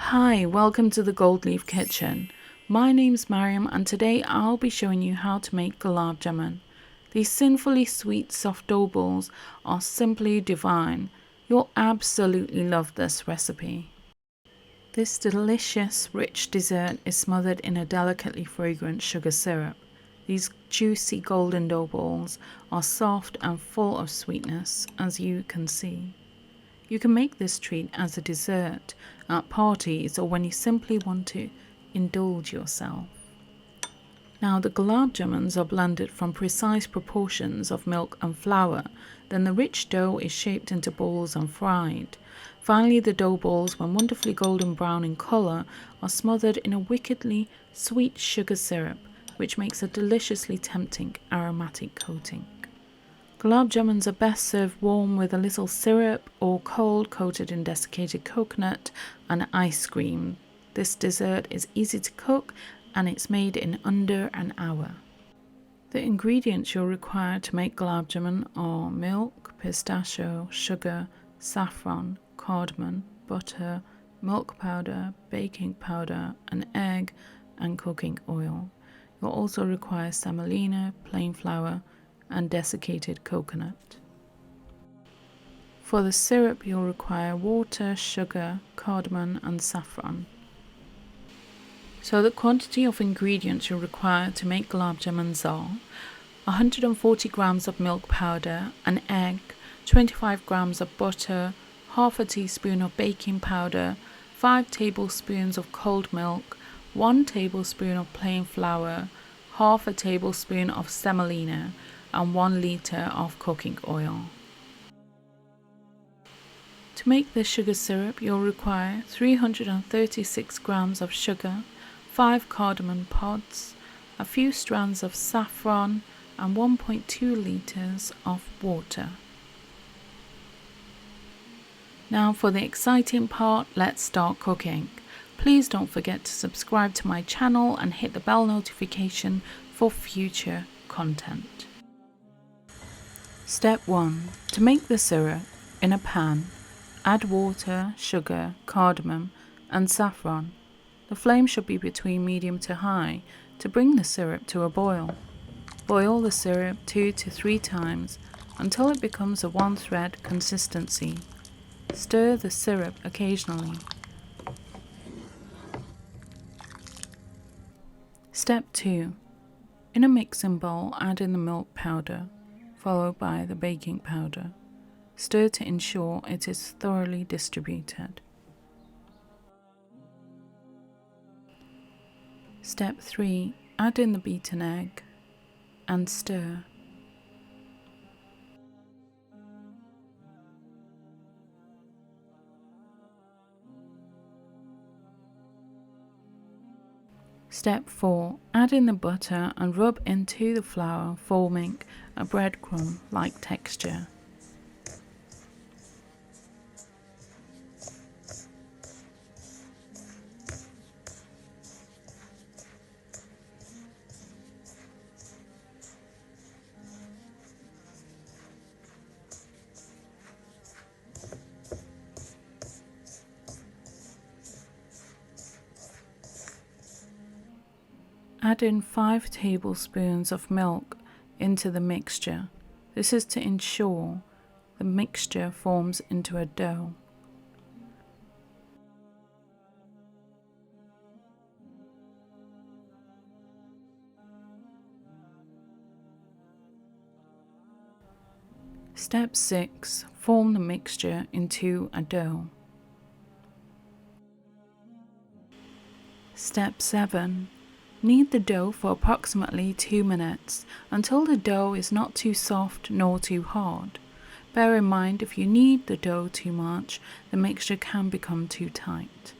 Hi, welcome to the Goldleaf.Kitchen. My name's Mariam and today I'll be showing you how to make Gulab Jamun. These sinfully sweet soft dough balls are simply divine. You'll absolutely love this recipe. This delicious, rich dessert is smothered in a delicately fragrant sugar syrup. These juicy golden dough balls are soft and full of sweetness, as you can see. You can make this treat as a dessert at parties or when you simply want to indulge yourself. Now the Gulab Jamuns are blended from precise proportions of milk and flour. Then the rich dough is shaped into balls and fried. Finally, the dough balls, when wonderfully golden brown in colour, are smothered in a wickedly sweet sugar syrup, which makes a deliciously tempting aromatic coating. Gulab Jamuns are best served warm with a little syrup or cold coated in desiccated coconut and ice cream. This dessert is easy to cook and it's made in under an hour. The ingredients you'll require to make Gulab Jamun are milk, pistachio, sugar, saffron, cardamom, butter, milk powder, baking powder, an egg and cooking oil. You'll also require semolina, plain flour, and desiccated coconut. For the syrup you'll require water, sugar, cardamom and saffron. So the quantity of ingredients you'll require to make Gulab Jamuns are 140 grams of milk powder, an egg, 25 grams of butter, half a teaspoon of baking powder, 5 tablespoons of cold milk, 1 tablespoon of plain flour, half a tablespoon of semolina, and 1 litre of cooking oil. To make this sugar syrup, you'll require 336 grams of sugar, 5 cardamom pods, a few strands of saffron, and 1.2 litres of water. Now for the exciting part, let's start cooking. Please don't forget to subscribe to my channel and hit the bell notification for future content. Step 1. To make the syrup, in a pan, add water, sugar, cardamom and saffron. The flame should be between medium to high to bring the syrup to a boil. Boil the syrup 2 to 3 times until it becomes a one-thread consistency. Stir the syrup occasionally. Step 2. In a mixing bowl, add in the milk powder, followed by the baking powder. Stir to ensure it is thoroughly distributed. Step 3. Add in the beaten egg and stir. Step 4. Add in the butter and rub into the flour, forming a breadcrumb-like texture. Add in 5 tablespoons of milk into the mixture. This is to ensure the mixture forms into a dough. Step 6. Form the mixture into a dough. Step 7. Knead the dough for approximately 2 minutes until the dough is not too soft nor too hard. Bear in mind, if you knead the dough too much, the mixture can become too tight.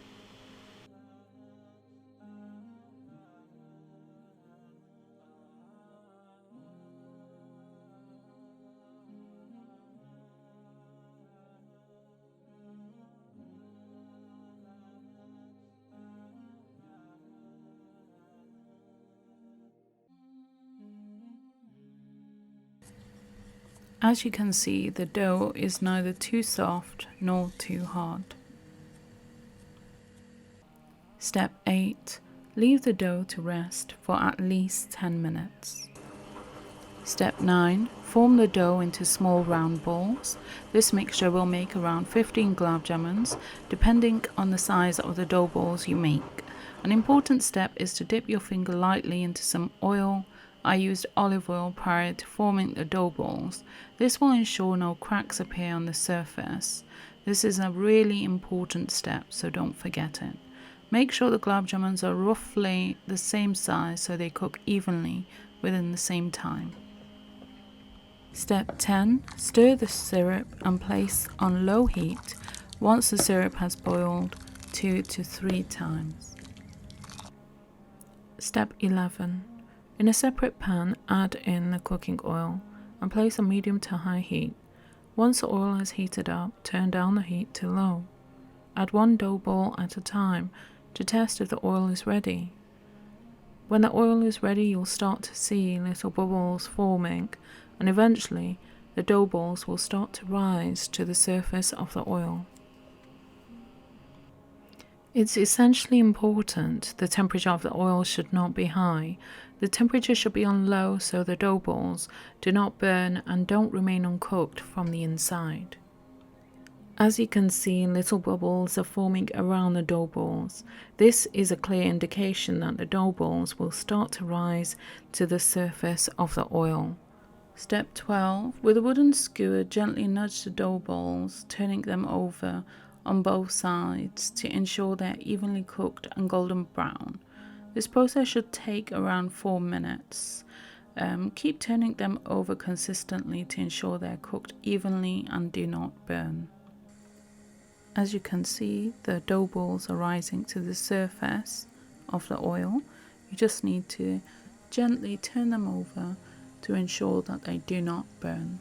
As you can see, the dough is neither too soft nor too hard. Step 8. Leave the dough to rest for at least 10 minutes. Step 9. Form the dough into small round balls. This mixture will make around 15 Gulab Jamuns, depending on the size of the dough balls you make. An important step is to dip your finger lightly into some oil. I used olive oil prior to forming the dough balls. This will ensure no cracks appear on the surface. This is a really important step, so don't forget it. Make sure the Gulab Jamuns are roughly the same size so they cook evenly within the same time. Step 10. Stir the syrup and place on low heat once the syrup has boiled 2 to 3 times. Step 11. In a separate pan, add in the cooking oil and place on medium to high heat. Once the oil has heated up, turn down the heat to low. Add one dough ball at a time to test if the oil is ready. When the oil is ready, you'll start to see little bubbles forming, and eventually the dough balls will start to rise to the surface of the oil. It's essentially important the temperature of the oil should not be high. The temperature should be on low so the dough balls do not burn and don't remain uncooked from the inside. As you can see, little bubbles are forming around the dough balls. This is a clear indication that the dough balls will start to rise to the surface of the oil. Step 12. With a wooden skewer, gently nudge the dough balls, turning them over on both sides to ensure they're evenly cooked and golden brown. This process should take around 4 minutes. Keep turning them over consistently to ensure they're cooked evenly and do not burn. As you can see, the dough balls are rising to the surface of the oil. You just need to gently turn them over to ensure that they do not burn.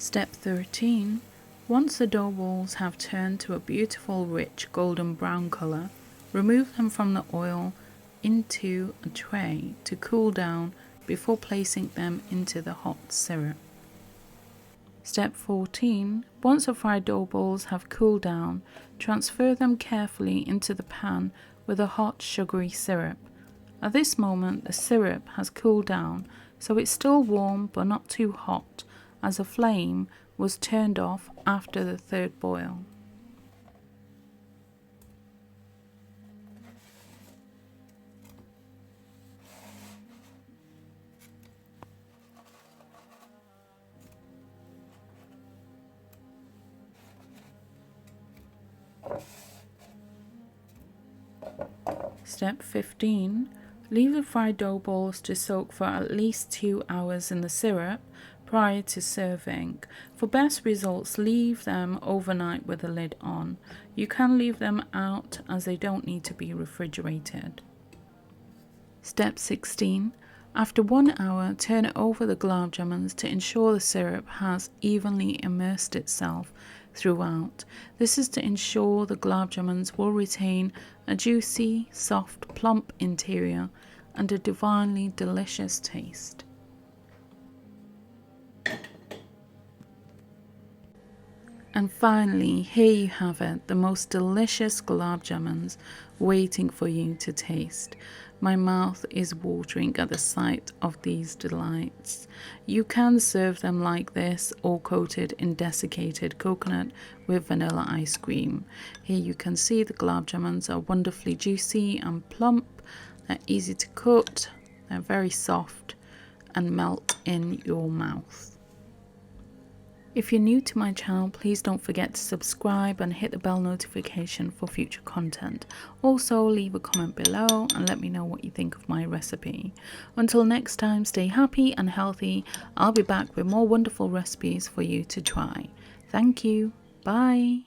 Step 13. Once the dough balls have turned to a beautiful rich golden brown color, remove them from the oil into a tray to cool down before placing them into the hot syrup. Step 14. Once the fried dough balls have cooled down, transfer them carefully into the pan with a hot sugary syrup. At this moment, the syrup has cooled down, so it's still warm but not too hot, as the flame was turned off after the third boil. Step 15. Leave the fried dough balls to soak for at least 2 hours in the syrup prior to serving. For best results, leave them overnight with the lid on. You can leave them out as they don't need to be refrigerated. Step 16. After 1 hour, turn over the gulab jamuns to ensure the syrup has evenly immersed itself throughout. This is to ensure the gulab jamuns will retain a juicy, soft, plump interior and a divinely delicious taste. And finally, here you have it, the most delicious gulab jamuns waiting for you to taste. My mouth is watering at the sight of these delights. You can serve them like this or coated in desiccated coconut with vanilla ice cream. Here you can see the gulab jamuns are wonderfully juicy and plump. They're easy to cut, they're very soft and melt in your mouth. If you're new to my channel, please don't forget to subscribe and hit the bell notification for future content. Also, leave a comment below and let me know what you think of my recipe. Until next time, stay happy and healthy. I'll be back with more wonderful recipes for you to try. Thank you. Bye.